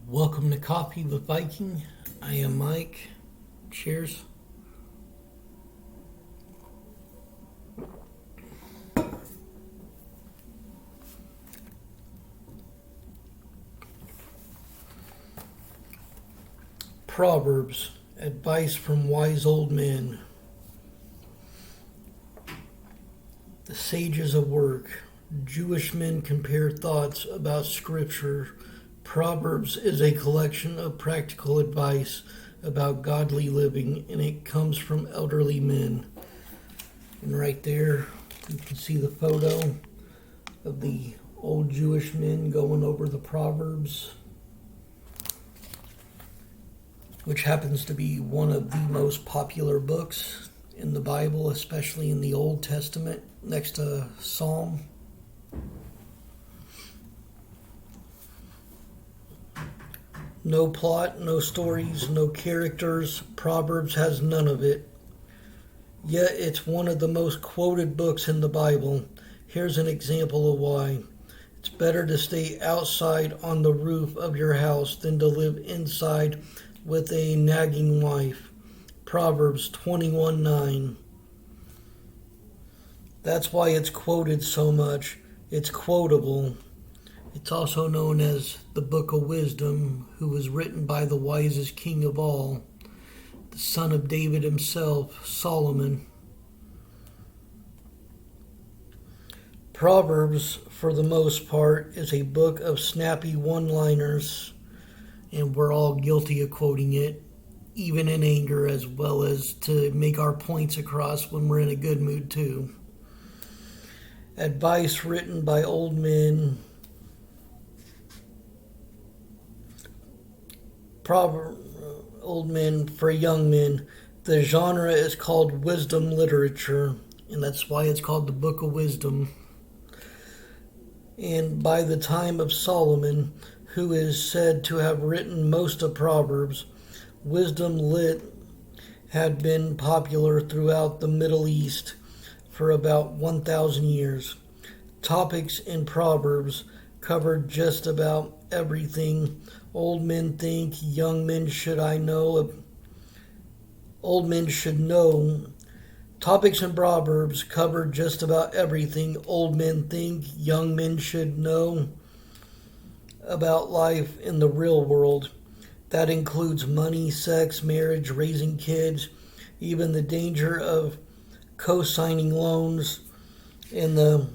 Welcome to Coffee with Viking. I am Mike. Cheers. Proverbs, advice from wise old men. The sages of work. Jewish men compare thoughts about Scripture. Proverbs is a collection of practical advice about godly living, and it comes from elderly men. And right there, you can see the photo of the old Jewish men going over the Proverbs, which happens to be one of the most popular books in the Bible, especially in the Old Testament, next to Psalm. No plot, no stories, no characters. Proverbs has none of it. Yet it's one of the most quoted books in the Bible. Here's an example of why. It's better to stay outside on the roof of your house than to live inside with a nagging wife. Proverbs 21:9. That's why it's quoted so much. It's quotable. It's also known as the Book of Wisdom, who was written by the wisest king of all, the son of David himself, Solomon. Proverbs, for the most part, is a book of snappy one-liners, and we're all guilty of quoting it, even in anger, as well as to make our points across when we're in a good mood too. Advice written by old men. Old men for young men. The genre is called wisdom literature, and that's why it's called the Book of Wisdom. And by the time of Solomon, who is said to have written most of Proverbs, wisdom lit had been popular throughout the Middle East for about 1,000 years. Topics in Proverbs covered just about everything. Old men think, young men should know. Topics in Proverbs cover just about everything old men think, young men should know about life in the real world. That includes money, sex, marriage, raising kids, even the danger of co-signing loans, and the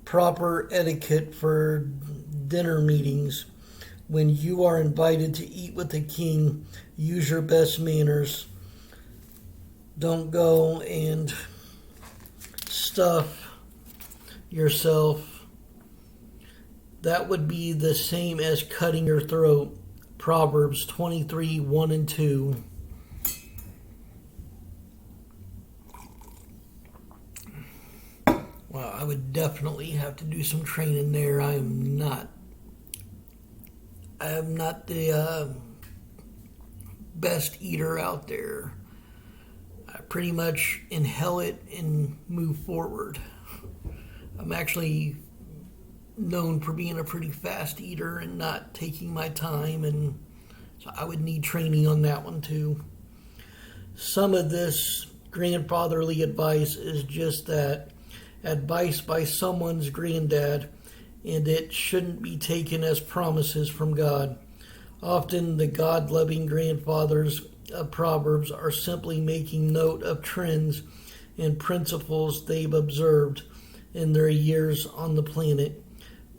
proper etiquette for dinner meetings. When you are invited to eat with the king, use your best manners. Don't go and stuff yourself. That would be the same as cutting your throat. Proverbs 23:1 and 2. Well, I would definitely have to do some training there. I am not the best eater out there. I pretty much inhale it and move forward. I'm actually known for being a pretty fast eater and not taking my time, and so I would need training on that one too. Some of this grandfatherly advice is just that, advice by someone's granddad, and it shouldn't be taken as promises from God. Often the God-loving grandfathers of Proverbs are simply making note of trends and principles they've observed in their years on the planet.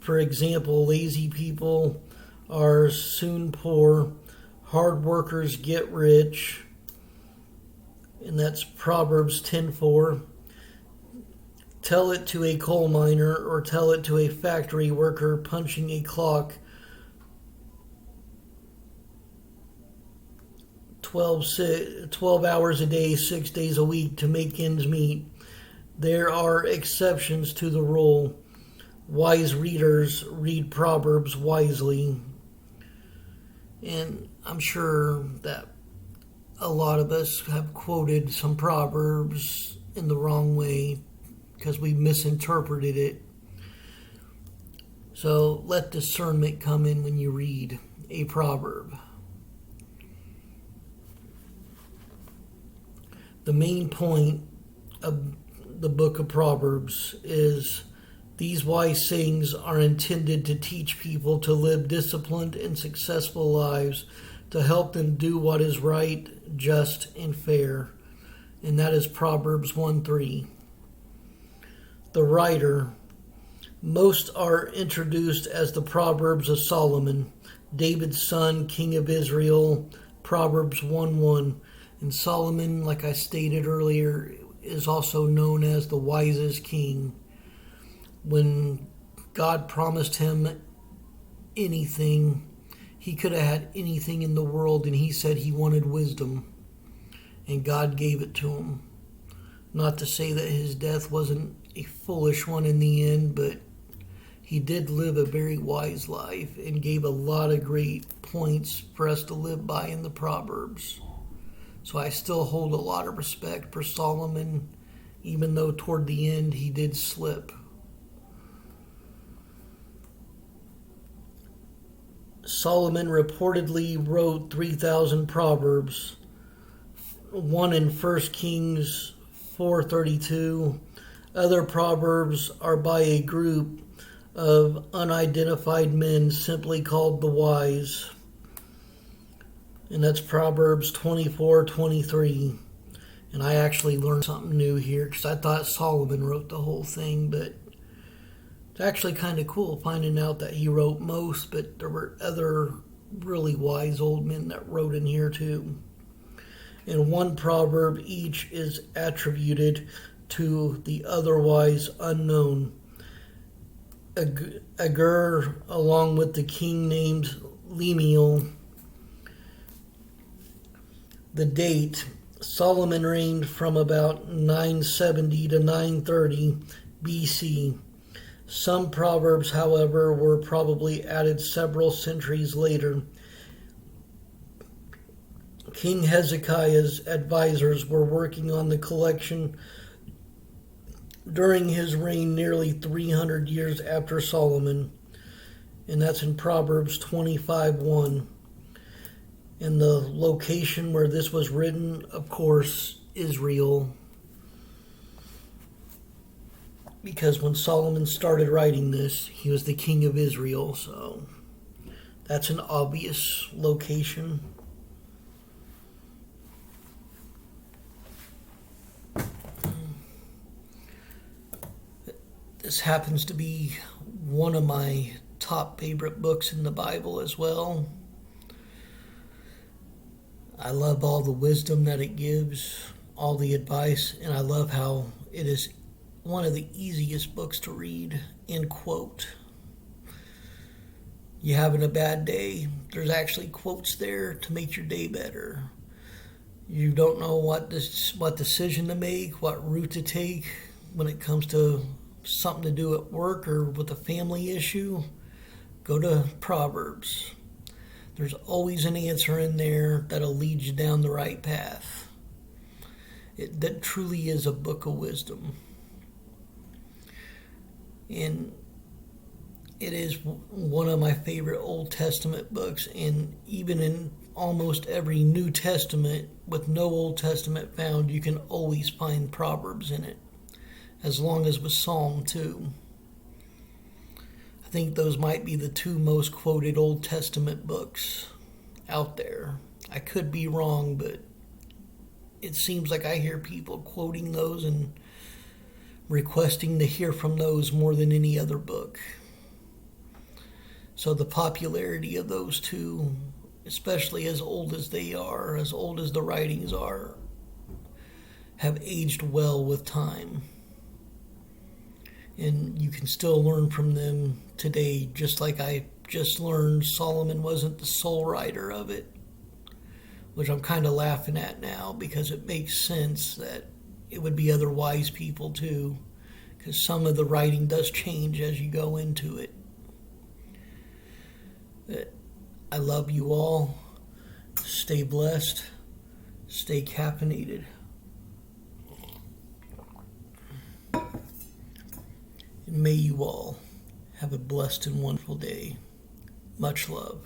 For example, lazy people are soon poor, hard workers get rich, and that's Proverbs 10:4. Tell it to a coal miner or tell it to a factory worker punching a clock 12 hours a day, 6 days a week to make ends meet. There are exceptions to the rule. Wise readers read Proverbs wisely. And I'm sure that a lot of us have quoted some Proverbs in the wrong way, because we misinterpreted it. So let discernment come in when you read. a proverb. The main point of the book of Proverbs is these wise sayings are intended to teach people to live disciplined and successful lives, to help them do what is right, just, and fair. And that is Proverbs 1:3. The writer, most are introduced as the Proverbs of Solomon, David's son, king of Israel, Proverbs 1:1. And Solomon, like I stated earlier, is also known as the wisest king. When God promised him anything, he could have had anything in the world, and he said he wanted wisdom, and God gave it to him. Not to say that his death wasn't a foolish one in the end, but he did live a very wise life and gave a lot of great points for us to live by in the Proverbs. So I still hold a lot of respect for Solomon, even though toward the end he did slip. Solomon reportedly wrote 3,000 proverbs, one in 1 Kings 4:32. Other proverbs are by a group of unidentified men simply called the wise. And that's Proverbs 24:23. And I actually learned something new here because I thought Solomon wrote the whole thing, but it's actually kind of cool finding out that he wrote most, but there were other really wise old men that wrote in here too. In one proverb, each is attributed to the otherwise unknown. Agur, along with the king named Lemuel. The date, Solomon reigned from about 970 to 930 BC. Some proverbs, however, were probably added several centuries later. King Hezekiah's advisors were working on the collection during his reign nearly 300 years after Solomon, and that's in Proverbs 25:1. And the location where this was written, of course, Israel. Because when Solomon started writing this, he was the king of Israel, so that's an obvious location. This happens to be one of my top favorite books in the Bible as well. I love all the wisdom that it gives, all the advice, and I love how it is one of the easiest books to read and quote. You having a bad day, there's actually quotes there to make your day better. You don't know what decision to make, what route to take when it comes to something to do at work or with a family issue, go to Proverbs. There's always an answer in there that'll lead you down the right path. That truly is a book of wisdom. And it is one of my favorite Old Testament books, and even in almost every New Testament with no Old Testament found, you can always find Proverbs in it, as long as with Psalm too. I think those might be the two most quoted Old Testament books out there. I could be wrong, but it seems like I hear people quoting those and requesting to hear from those more than any other book. So the popularity of those two, especially as old as they are, as old as the writings are, have aged well with time. And you can still learn from them today, just like I just learned Solomon wasn't the sole writer of it, which I'm kind of laughing at now because it makes sense that it would be other wise people too, because some of the writing does change as you go into it. I love you all. Stay blessed. Stay caffeinated. And may you all have a blessed and wonderful day. Much love.